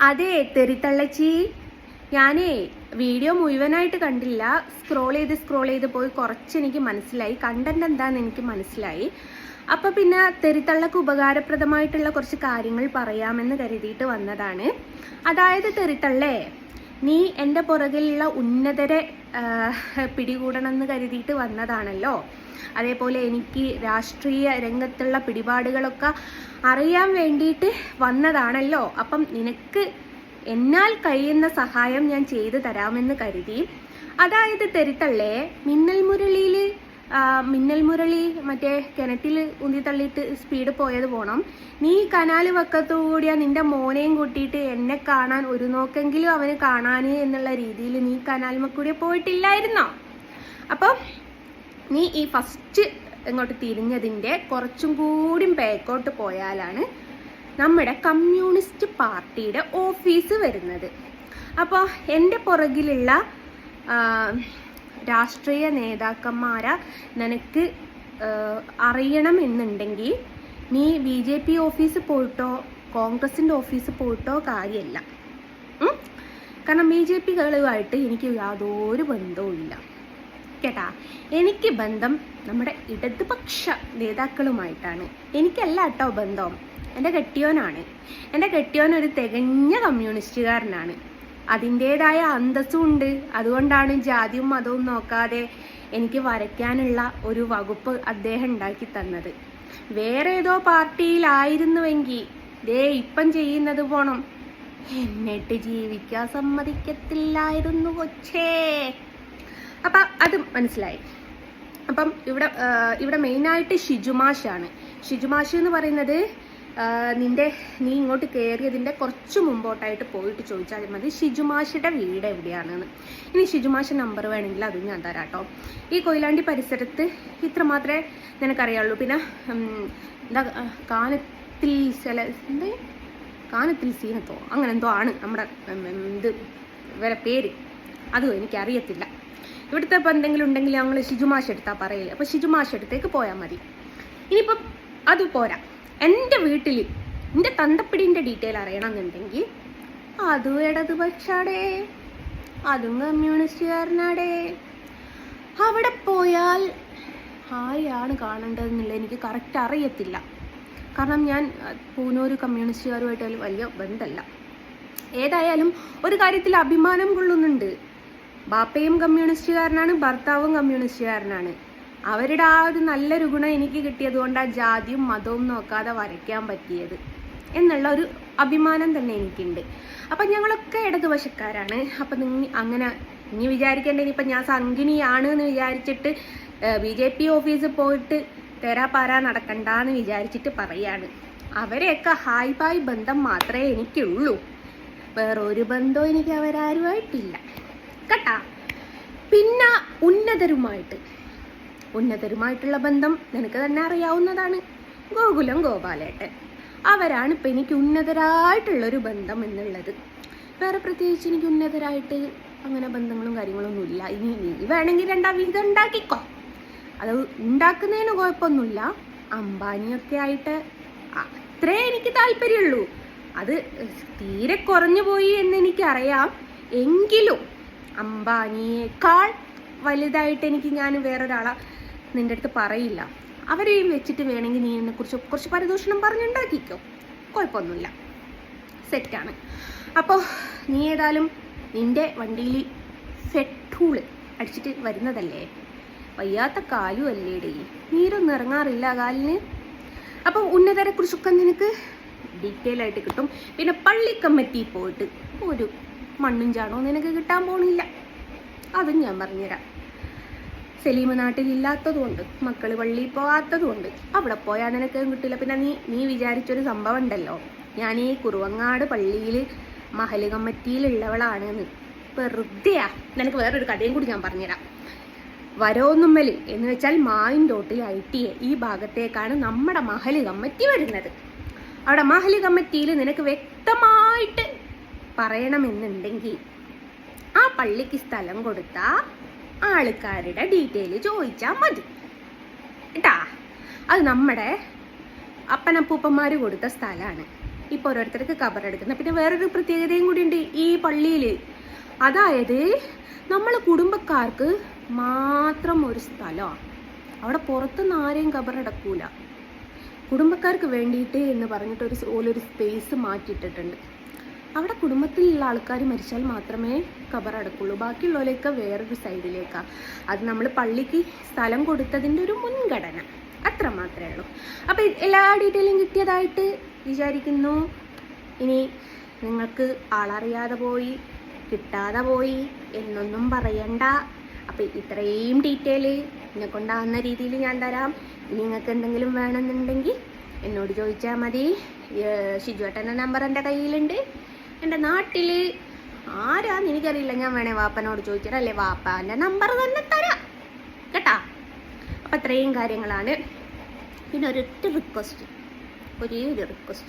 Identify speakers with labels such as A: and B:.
A: അതെ തെറിത്തള്ളച്ചി, ഞാനേ വീഡിയോ മുഴുവനായിട്ട് കണ്ടില്ല. സ്ക്രോൾ ചെയ്ത് പോയി കുറച്ച് എനിക്ക് മനസ്സിലായി, കണ്ടന്റ് എന്താണെന്ന് എനിക്ക് മനസ്സിലായി. അപ്പം പിന്നെ തെറിത്തള്ളക്ക് ഉപകാരപ്രദമായിട്ടുള്ള കുറച്ച് കാര്യങ്ങൾ പറയാമെന്ന് കരുതിയിട്ട് വന്നതാണ്. അതായത് തെറിത്തള്ളേ, നീ എൻ്റെ പുറകിലുള്ള ഉന്നതരെ പിടികൂടണമെന്ന് കരുതിയിട്ട് വന്നതാണല്ലോ. അതേപോലെ എനിക്ക് രാഷ്ട്രീയ രംഗത്തുള്ള പിടിപാടുകളൊക്കെ അറിയാൻ വേണ്ടിയിട്ട് വന്നതാണല്ലോ. അപ്പം നിനക്ക് എന്നാൽ കഴിയുന്ന സഹായം ഞാൻ ചെയ്തു തരാമെന്ന് കരുതി. അതായത് തെറിത്തള്ളേ, മിന്നൽ മുരളി മറ്റേ കിണറ്റിൽ ഉന്തി തള്ളിയിട്ട് സ്പീഡ് പോയത് പോണം. നീ കനാല് വക്കത്തുകൂടിയാ നിന്റെ മോനെയും കൂട്ടിയിട്ട് എന്നെ കാണാൻ ഒരു നോക്കെങ്കിലും അവന് കാണാൻ എന്നുള്ള രീതിയിൽ നീ കനാൽമക്കൂടിയ പോയിട്ടില്ലായിരുന്നോ? അപ്പം നീ ഈ ഫസ്റ്റ് ഇങ്ങോട്ട് തിരിഞ്ഞതിൻ്റെ കുറച്ചും കൂടി ബാക്കോട്ട് പോയാലാണ് നമ്മുടെ കമ്മ്യൂണിസ്റ്റ് പാർട്ടിയുടെ ഓഫീസ് വരുന്നത്. അപ്പോൾ എൻ്റെ പുറകിലുള്ള രാഷ്ട്രീയ നേതാക്കന്മാരെ നിനക്ക് അറിയണമെന്നുണ്ടെങ്കിൽ നീ BJP ഓഫീസ് പോയിട്ടോ കോൺഗ്രസിൻ്റെ ഓഫീസ് പോയിട്ടോ കാര്യമല്ല. കാരണം BJPകളുമായിട്ട് എനിക്ക് യാതൊരു ബന്ധവും ഇല്ല കേട്ടാ. എനിക്ക് ബന്ധം നമ്മുടെ ഇടതുപക്ഷ നേതാക്കളുമായിട്ടാണ്. എനിക്കല്ല കേട്ടോ ബന്ധം, എൻ്റെ കെട്ടിയോനാണ്. എൻ്റെ കെട്ടിയോൻ ഒരു തികഞ്ഞ കമ്മ്യൂണിസ്റ്റുകാരനാണ്. അതിൻ്റേതായ അന്തസ്സും ഉണ്ട്. അതുകൊണ്ടാണ് ജാതിയും മതവും നോക്കാതെ എനിക്ക് വരയ്ക്കാനുള്ള ഒരു വകുപ്പ് അദ്ദേഹം ഉണ്ടാക്കി തന്നത്. വേറെ ഏതോ പാർട്ടിയിലായിരുന്നുവെങ്കിൽ ഇപ്പം ചെയ്യുന്നത് പോണം എന്നിട്ട് ജീവിക്കാൻ സമ്മതിക്കത്തില്ലായിരുന്നു കൊച്ചേ. അപ്പം അത് മനസ്സിലായി. അപ്പം ഇവിടെ മെയിനായിട്ട് ഷിജുമാഷാണ്. ഷിജുമാഷ് എന്ന് പറയുന്നത് നീ ഇങ്ങോട്ട് കയറിയതിൻ്റെ കുറച്ച് മുമ്പോട്ടായിട്ട് പോയിട്ട് ചോദിച്ചാൽ മതി ഷിജുമാഷിയുടെ വീട് എവിടെയാണെന്ന്. ഇനി ഷിജുമാഷ നമ്പർ വേണമെങ്കിൽ അതും ഞാൻ തരാം കേട്ടോ. ഈ കൊയിലാണ്ടി പരിസരത്ത് ഇത്ര മാത്രമേ നിനക്കറിയാവുള്ളൂ. പിന്നെ എന്താ കാനത്തിൽ സീനത്തോ അങ്ങനെ എന്തോ ആണ് നമ്മുടെ വേറെ പേര്, അതും എനിക്കറിയത്തില്ല. ഇവിടുത്തെ ഇപ്പം എന്തെങ്കിലും ഉണ്ടെങ്കിൽ ഞങ്ങൾ ഷിജുമാഷ് എടുത്താൽ പറയില്ല. അപ്പോൾ ഷിജുമാഷ് എടുത്തേക്ക് പോയാൽ മതി. ഇനിയിപ്പം അത് പോരാ, എൻ്റെ വീട്ടിൽ എൻ്റെ തന്തപ്പിടിൻ്റെ ഡീറ്റെയിൽ അറിയണമെന്നുണ്ടെങ്കിൽ അതും ഇടതുപക്ഷാടേ, അതും കമ്മ്യൂണിസ്റ്റുകാരനാടേ. അവിടെ പോയാൽ ആരെയാണ് കാണേണ്ടതെന്നുള്ള എനിക്ക് കറക്റ്റ് അറിയത്തില്ല. കാരണം ഞാൻ പൂനൂർ കമ്മ്യൂണിസ്റ്റുകാരുമായിട്ട് വലിയ ബന്ധമല്ല. ഏതായാലും ഒരു കാര്യത്തിൽ അഭിമാനം കൊള്ളുന്നുണ്ട്. ബാപ്പയും കമ്മ്യൂണിസ്റ്റുകാരനാണ്, ഭർത്താവും കമ്മ്യൂണിസ്റ്റുകാരനാണ്. അവരുടെ ആ ഒരു നല്ലൊരു ഗുണം എനിക്ക് കിട്ടിയത് കൊണ്ടാണ് ജാതിയും മതവും നോക്കാതെ വരയ്ക്കാൻ പറ്റിയത് എന്നുള്ള ഒരു അഭിമാനം തന്നെ എനിക്കുണ്ട്. അപ്പം ഞങ്ങളൊക്കെ ഇടതുവശക്കാരാണ്. അപ്പം ഇനി വിചാരിക്കേണ്ടത് ഇപ്പം ഞാൻ സംഘിനിയാണ് എന്ന് വിചാരിച്ചിട്ട് BJP ഓഫീസിൽ പോയിട്ട് തെരാപ്പാരാ നടക്കണ്ടെന്ന് വിചാരിച്ചിട്ട് പറയാണ്. അവരെയൊക്കെ ഹായ് ബായ് ബന്ധം മാത്രമേ എനിക്കുള്ളൂ, വേറൊരു ബന്ധവും എനിക്ക് അവരാരുമായിട്ടില്ല കേട്ടാ. പിന്നെ ഉന്നതരുമായിട്ടുള്ള ബന്ധം നിനക്ക് തന്നെ അറിയാവുന്നതാണ്. ഗോകുലം ഗോപാലേട്ടൻ, അവരാണ് ഇപ്പം എനിക്ക് ഉന്നതരായിട്ടുള്ളൊരു ബന്ധം എന്നുള്ളത്. വേറെ പ്രത്യേകിച്ച് എനിക്ക് ഉന്നതരായിട്ട് അങ്ങനെ ബന്ധങ്ങളും കാര്യങ്ങളൊന്നും ഇല്ല. ഇനി നീ വേണമെങ്കിൽ രണ്ടാം വിധം ഉണ്ടാക്കിക്കോ, അത് ഉണ്ടാക്കുന്നതിന് കുഴപ്പമൊന്നുമില്ല. അംബാനിയൊക്കെ ആയിട്ട് അത്രേ എനിക്ക് താല്പര്യമുള്ളൂ. അത് തീരെ കുറഞ്ഞു പോയി എന്നെനിക്കറിയാം. എങ്കിലും അംബാനിയേക്കാൾ വലുതായിട്ട് ഞാൻ വേറൊരാളെ നിൻ്റെ അടുത്ത് പറയില്ല. അവരെയും വെച്ചിട്ട് വേണമെങ്കിൽ നീ എന്നെക്കുറിച്ച് കുറച്ച് പരദൂഷണം പറഞ്ഞുണ്ടാക്കിക്കോ, കുഴപ്പമൊന്നുമില്ല, സെറ്റാണ്. അപ്പോൾ നീ ഏതായാലും നിൻ്റെ വണ്ടിയിൽ പെട്രോള് അടിച്ചിട്ട് വരുന്നതല്ലേ, വയ്യാത്ത കാലും അല്ലേടേ, നീരൊന്നും ഇറങ്ങാറില്ല കാലിന്. അപ്പോൾ ഉന്നതരെക്കുറിച്ചൊക്കെ നിനക്ക് ഡീറ്റെയിൽ ആയിട്ട് കിട്ടും. പിന്നെ പള്ളി കമ്മിറ്റി പോയിട്ട് ഒരു മണ്ണും ചാണവും നിനക്ക് കിട്ടാൻ പോണില്ല, അതും ഞാൻ പറഞ്ഞുതരാം. സലീമ നാട്ടിലില്ലാത്തതുകൊണ്ട്, മക്കൾ പള്ളിയിൽ പോകാത്തതുകൊണ്ട് അവിടെ പോയാൽ നിനക്ക് കിട്ടില്ല. പിന്നെ നീ വിചാരിച്ചൊരു സംഭവം ഉണ്ടല്ലോ, ഞാൻ ഈ കുറുവങ്ങാട് പള്ളിയിൽ മഹല് കമ്മിറ്റിയിലുള്ളവളാണെന്ന്. വെറുതെയാ. നിനക്ക് വേറൊരു കഥയും കൂടി ഞാൻ പറഞ്ഞുതരാം. വരോന്നുമ്മൽ എന്ന് വെച്ചാൽ മായിൻതോട്ടിൽ ITA ഈ ഭാഗത്തേക്കാണ് നമ്മുടെ മഹല് കമ്മിറ്റി വരുന്നത്. അവിടെ മഹല് കമ്മിറ്റിയിൽ നിനക്ക് വ്യക്തമായിട്ട് പറയണമെന്നുണ്ടെങ്കിൽ ആ പള്ളിക്ക് സ്ഥലം കൊടുത്ത ആൾക്കാരുടെ ഡീറ്റെയിൽ ചോദിച്ചാൽ മതി കേട്ടാ. അത് നമ്മുടെ അപ്പനപ്പൂപ്പന്മാർ കൊടുത്ത സ്ഥലമാണ്. ഇപ്പോൾ ഓരോരുത്തർക്ക് ഖബറെടുക്കുന്നത്. പിന്നെ വേറൊരു പ്രത്യേകതയും കൂടി ഉണ്ട് ഈ പള്ളിയിൽ. അതായത് നമ്മൾ കുടുംബക്കാർക്ക് മാത്രം ഒരു സ്ഥലമാണ്. അവിടെ പുറത്തുനിന്ന് ആരെയും ഖബറടക്കൂല. കുടുംബക്കാർക്ക് വേണ്ടിയിട്ട് എന്ന് പറഞ്ഞിട്ട് ഒരു സ്പേസ് മാറ്റിയിട്ടിട്ടുണ്ട്. അവിടെ കുടുംബത്തിലുള്ള ആൾക്കാർ മരിച്ചാൽ മാത്രമേ ഖബറടക്കുള്ളൂ. ബാക്കിയുള്ളവരൊക്കെ വേറൊരു സൈഡിലേക്കാണ്. അത് നമ്മൾ പള്ളിക്ക് സ്ഥലം കൊടുത്തതിൻ്റെ ഒരു മുൻഗണന, അത്ര മാത്രമേ ഉള്ളൂ. അപ്പോൾ എല്ലാ ഡീറ്റെയിലും കിട്ടിയതായിട്ട് വിചാരിക്കുന്നു. ഇനി നിങ്ങൾക്ക് ആളറിയാതെ പോയി, കിട്ടാതെ പോയി എന്നൊന്നും പറയണ്ട. അപ്പോൾ ഇത്രയും ഡീറ്റെയിൽ എന്നെ കൊണ്ടാകുന്ന രീതിയിൽ ഞാൻ തരാം. നിങ്ങൾക്ക് എന്തെങ്കിലും വേണമെന്നുണ്ടെങ്കിൽ എന്നോട് ചോദിച്ചാൽ മതി. ഷിജുവേട്ടൻ്റെ നമ്പർ എൻ്റെ കയ്യിലുണ്ട്. എൻ്റെ നാട്ടിൽ ആരാന്ന് എനിക്കറിയില്ല. ഞാൻ വേണേ വാപ്പനോട് ചോദിച്ചാൽ, അല്ലേ വാപ്പാൻ്റെ നമ്പർ തന്നെ തരാം കേട്ടാ. അപ്പം അത്രയും കാര്യങ്ങളാണ്. പിന്നെ ഒരൊറ്റ റിക്വസ്റ്റ്, ഒരേ ഒരു റിക്വസ്റ്റ്.